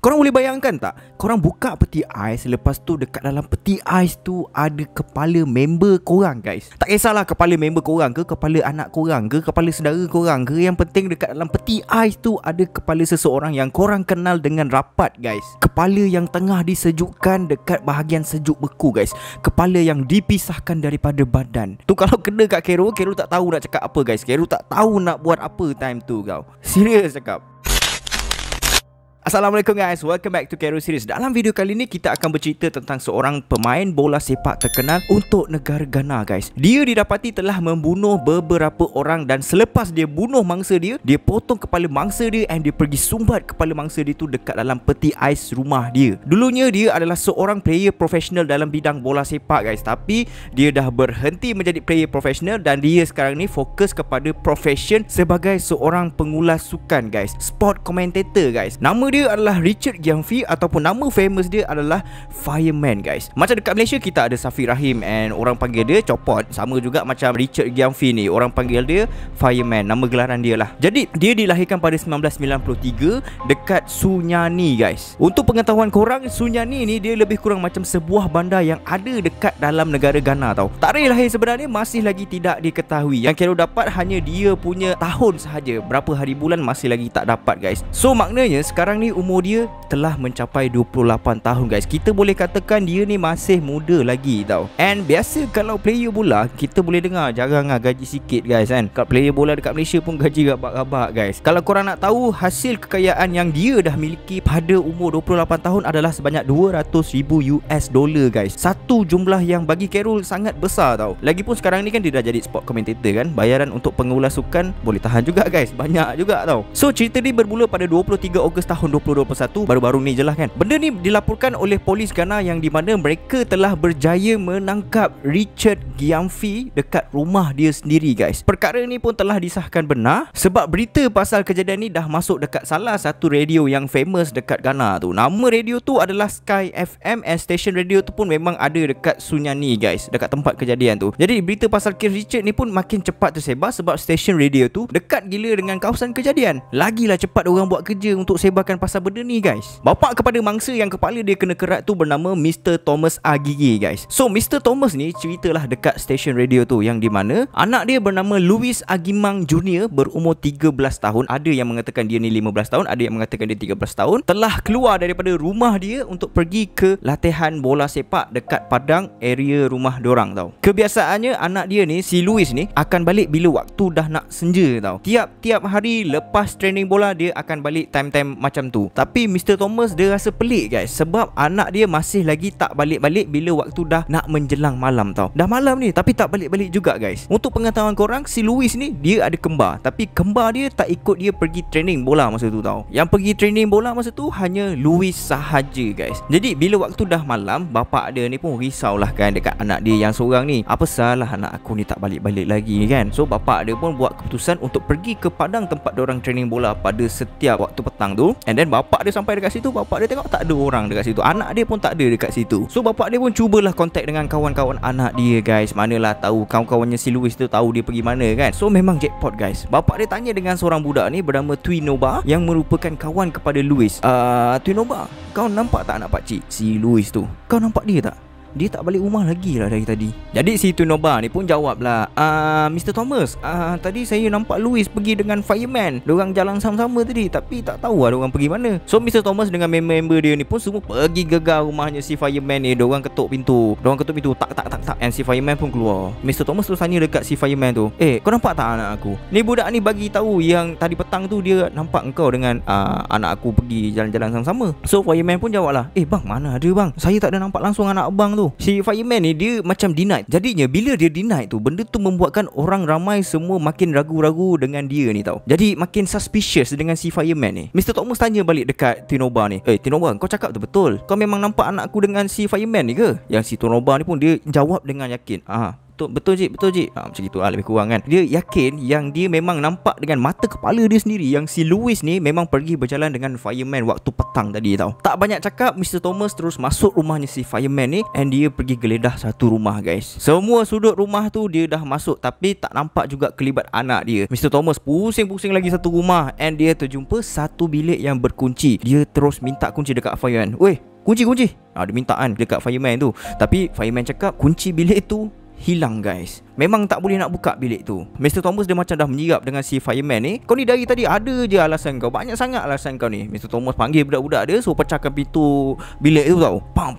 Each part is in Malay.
Korang boleh bayangkan tak? Korang buka peti ais, lepas tu dekat dalam peti ais tu ada kepala member korang guys. Tak kisahlah kepala member korang ke, kepala anak korang ke, kepala saudara korang ke, yang penting dekat dalam peti ais tu ada kepala seseorang yang korang kenal dengan rapat guys. Kepala yang tengah disejukkan dekat bahagian sejuk beku guys. Kepala yang dipisahkan daripada badan. Tu kalau kena kat Kero tak tahu nak cakap apa guys. Kero tak tahu nak buat apa time tu kau. Serius cakap. Assalamualaikum guys, welcome back to Kero Series. Dalam video kali ni kita akan bercerita tentang seorang pemain bola sepak terkenal untuk negara Ghana guys. Dia didapati telah membunuh beberapa orang dan selepas dia bunuh mangsa dia, dia potong kepala mangsa dia and dia pergi sumbat kepala mangsa dia tu dekat dalam peti ais rumah dia. Dulunya dia adalah seorang player profesional dalam bidang bola sepak guys, tapi dia dah berhenti menjadi player profesional dan dia sekarang ni fokus kepada profession sebagai seorang pengulas sukan guys, sport commentator guys. Nama dia adalah Richard Gyamfi ataupun nama famous dia adalah Fireman guys. Macam dekat Malaysia kita ada Safi Rahim and orang panggil dia Copot. Sama juga macam Richard Gyamfi ni, orang panggil dia Fireman, nama gelaran dia lah. Jadi dia dilahirkan pada 1993 dekat Sunyani guys. Untuk pengetahuan korang, Sunyani ni dia lebih kurang macam sebuah bandar yang ada dekat dalam negara Ghana tau. Tarikh lahir sebenarnya masih lagi tidak diketahui. Yang Kero dapat hanya dia punya tahun sahaja. Berapa hari bulan masih lagi tak dapat guys. So maknanya sekarang ni umur dia telah mencapai 28 tahun guys. Kita boleh katakan dia ni masih muda lagi tau. And biasa kalau player bola kita boleh dengar jarang gaji sikit guys kan. Kalau player bola dekat Malaysia pun gaji rabak-rabak guys. Kalau korang nak tahu hasil kekayaan yang dia dah miliki pada umur 28 tahun adalah sebanyak $200,000 guys. Satu jumlah yang bagi Kero sangat besar tau. Lagipun sekarang ni kan dia dah jadi sport commentator kan. Bayaran untuk pengulas sukan boleh tahan juga guys. Banyak juga tau. So cerita ni bermula pada 23 Ogos tahun 2021, baru-baru ni je lah kan. Benda ni dilaporkan oleh polis Ghana yang di mana mereka telah berjaya menangkap Richard Gyamfi dekat rumah dia sendiri guys. Perkara ni pun telah disahkan benar sebab berita pasal kejadian ni dah masuk dekat salah satu radio yang famous dekat Ghana tu. Nama radio tu adalah Sky FM and station radio tu pun memang ada dekat Sunyani guys, dekat tempat kejadian tu. Jadi berita pasal kes Richard ni pun makin cepat tersebar sebab station radio tu dekat gila dengan kawasan kejadian. Lagilah cepat orang buat kerja untuk sebarkan pasal benda ni guys. Bapak kepada mangsa yang kepala dia kena kerat tu bernama Mr. Thomas Agigi guys. So Mr. Thomas ni ceritalah dekat stesen radio tu yang di mana anak dia bernama Louis Agimang Jr. berumur 13 tahun. Ada yang mengatakan dia ni 15 tahun, ada yang mengatakan dia 13 tahun. Telah keluar daripada rumah dia untuk pergi ke latihan bola sepak dekat padang area rumah dorang tau. Kebiasaannya anak dia ni, si Louis ni akan balik bila waktu dah nak senja tau. Tiap hari lepas training bola dia akan balik time-time macam tu. Tapi Mr. Thomas dia rasa pelik guys sebab anak dia masih lagi tak balik-balik bila waktu dah nak menjelang malam tau. Dah malam ni tapi tak balik-balik juga guys. Untuk pengetahuan korang, si Louis ni dia ada kembar, tapi kembar dia tak ikut dia pergi training bola masa tu tau. Yang pergi training bola masa tu hanya Louis sahaja guys. Jadi bila waktu dah malam, bapak dia ni pun risaulah kan dekat anak dia yang seorang ni. Apa salah anak aku ni tak balik-balik lagi kan. So bapak dia pun buat keputusan untuk pergi ke padang tempat diorang training bola pada setiap waktu petang tu. And then bapak dia sampai dekat situ, bapak dia tengok tak ada orang dekat situ. Anak dia pun tak ada dekat situ. So bapak dia pun cubalah kontak dengan kawan-kawan anak dia guys. Manalah tahu kawan-kawannya si Louis tu tahu dia pergi mana kan. So memang jackpot guys. Bapak dia tanya dengan seorang budak ni bernama Twinoba yang merupakan kawan kepada Louis. Twinoba, kau nampak tak anak pakcik si Louis tu? Kau nampak dia tak? Dia tak balik rumah lagi lah dari tadi. Jadi si Twinoba ni pun jawab lah, Mr. Thomas, tadi saya nampak Louis pergi dengan Fireman. Diorang jalan sama-sama tadi, tapi tak tahu lah diorang pergi mana. So Mr. Thomas dengan member dia ni pun semua pergi gegar rumahnya si Fireman ni. Diorang ketuk pintu, tak. And si Fireman pun keluar. Mr. Thomas tu tanya dekat si Fireman tu, kau nampak tak anak aku? Ni budak ni bagi tahu yang tadi petang tu dia nampak engkau dengan anak aku pergi jalan-jalan sama-sama. So Fireman pun jawab lah, bang, mana ada bang, saya tak ada nampak langsung anak abang tu. Si Fireman ni dia macam deny. Jadinya bila dia deny tu, benda tu membuatkan orang ramai semua makin ragu-ragu dengan dia ni tau. Jadi makin suspicious dengan si Fireman ni. Mr. Thomas tanya balik dekat Twinoba ni, Twinoba, kau cakap tu betul? Kau memang nampak anak aku dengan si Fireman ni ke? Yang si Twinoba ni pun dia jawab dengan yakin, betul cik. Macam gitu lah lebih kurang kan. Dia yakin yang dia memang nampak dengan mata kepala dia sendiri yang si Louis ni memang pergi berjalan dengan fireman waktu petang tadi tau. Tak banyak cakap, Mr. Thomas terus masuk rumahnya si fireman ni, and dia pergi geledah satu rumah guys. Semua sudut rumah tu dia dah masuk, tapi tak nampak juga kelibat anak dia. Mr. Thomas pusing-pusing lagi satu rumah, and dia terjumpa satu bilik yang berkunci. Dia terus minta kunci dekat fireman. Weh, kunci. Dia minta kan dekat fireman tu. Tapi fireman cakap kunci bilik tu hilang guys. Memang tak boleh nak buka bilik tu. Mr. Thomas dia macam dah menyirap dengan si fireman ni. Kau ni dari tadi ada je alasan kau, banyak sangat alasan kau ni. Mr. Thomas panggil budak-budak dia, suruh pecahkan pintu bilik tu tau. Pam.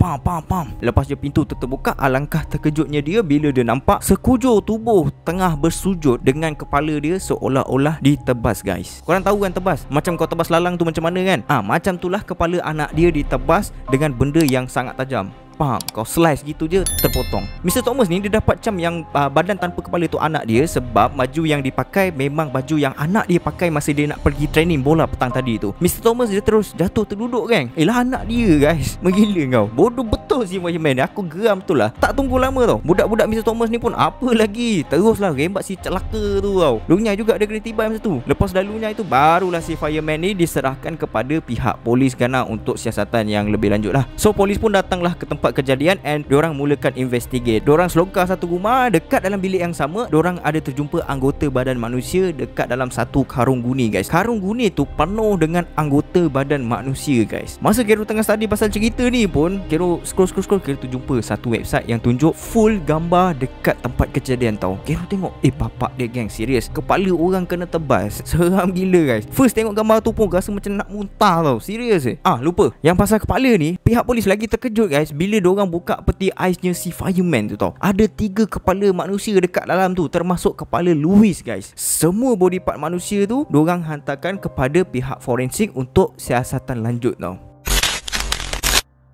Lepas je pintu terbuka, alangkah terkejutnya dia bila dia nampak sekujur tubuh tengah bersujud dengan kepala dia seolah-olah ditebas guys. Korang tahu kan tebas? Macam kau tebas lalang tu macam mana kan? Macam itulah kepala anak dia ditebas dengan benda yang sangat tajam. Kau slice gitu je, terpotong. Mr. Thomas ni dia dapat macam yang badan tanpa kepala tu anak dia, sebab baju yang dipakai memang baju yang anak dia pakai masa dia nak pergi training bola petang tadi tu. Mr. Thomas dia terus jatuh terduduk kan. Lah anak dia guys. Menggila kau. Bodoh betul si fireman ni. Aku geram betul lah. Tak tunggu lama tau, budak-budak Mr. Thomas ni pun apa lagi, teruslah rembat si celaka tu tau. Lunyai juga dia kena tibai masa tu. Lepas dah lunyai tu, barulah si fireman ni diserahkan kepada pihak polis Ghana untuk siasatan yang lebih lanjut lah. So polis pun datanglah ke tempat kejadian, and diorang mulakan investigate. Diorang selongkar satu rumah. Dekat dalam bilik yang sama, diorang ada terjumpa anggota badan manusia dekat dalam satu karung guni guys. Karung guni tu penuh dengan anggota badan manusia guys. Masa Kero tengah study pasal cerita ni pun, Kero scroll, Kero terjumpa satu website yang tunjuk full gambar dekat tempat kejadian tau. Kero tengok, bapak dia geng, serius, kepala orang kena tebas. Seram gila guys. First tengok gambar tu pun rasa macam nak muntah tau. Serius lupa. Yang pasal kepala ni, pihak polis lagi terkejut guys bila diorang buka peti aisnya si fireman tu tau. Ada 3 kepala manusia dekat dalam tu, termasuk kepala Louis guys. Semua body part manusia tu diorang hantarkan kepada pihak forensik untuk siasatan lanjut tau.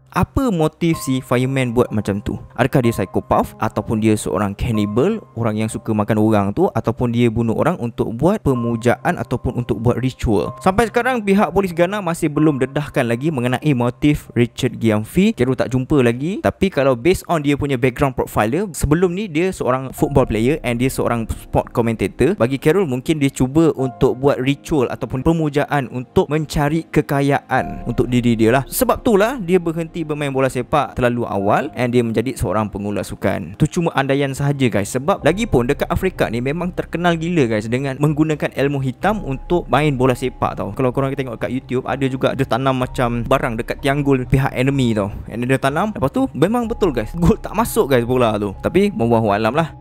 Apa motif si fireman buat macam tu? Adakah dia psikopat, ataupun dia seorang cannibal, orang yang suka makan orang tu, ataupun dia bunuh orang untuk buat pemujaan ataupun untuk buat ritual? Sampai sekarang pihak polis Ghana masih belum dedahkan lagi mengenai motif Richard Gyamfi. Kero tak jumpa lagi. Tapi kalau based on dia punya background profile dia, sebelum ni dia seorang football player and dia seorang sport commentator. Bagi Kero mungkin dia cuba untuk buat ritual ataupun pemujaan untuk mencari kekayaan untuk diri dia lah. Sebab tu lah dia berhenti bermain bola sepak terlalu awal, and dia menjadi seorang pengulas sukan. Tu cuma andaian sahaja guys. Sebab lagipun dekat Afrika ni memang terkenal gila guys dengan menggunakan ilmu hitam untuk main bola sepak tau. Kalau korang tengok kat YouTube, ada juga dia tanam macam barang dekat tiang gol pihak enemy tau. And dia tanam, lepas tu memang betul guys, gol tak masuk guys bola tu. Tapi wallahualam lah.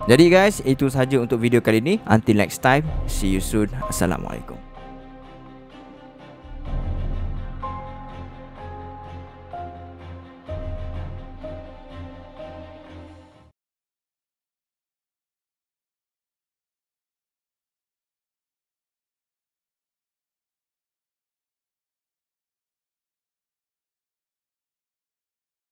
Jadi guys, itu sahaja untuk video kali ni. Until next time, see you soon. Assalamualaikum.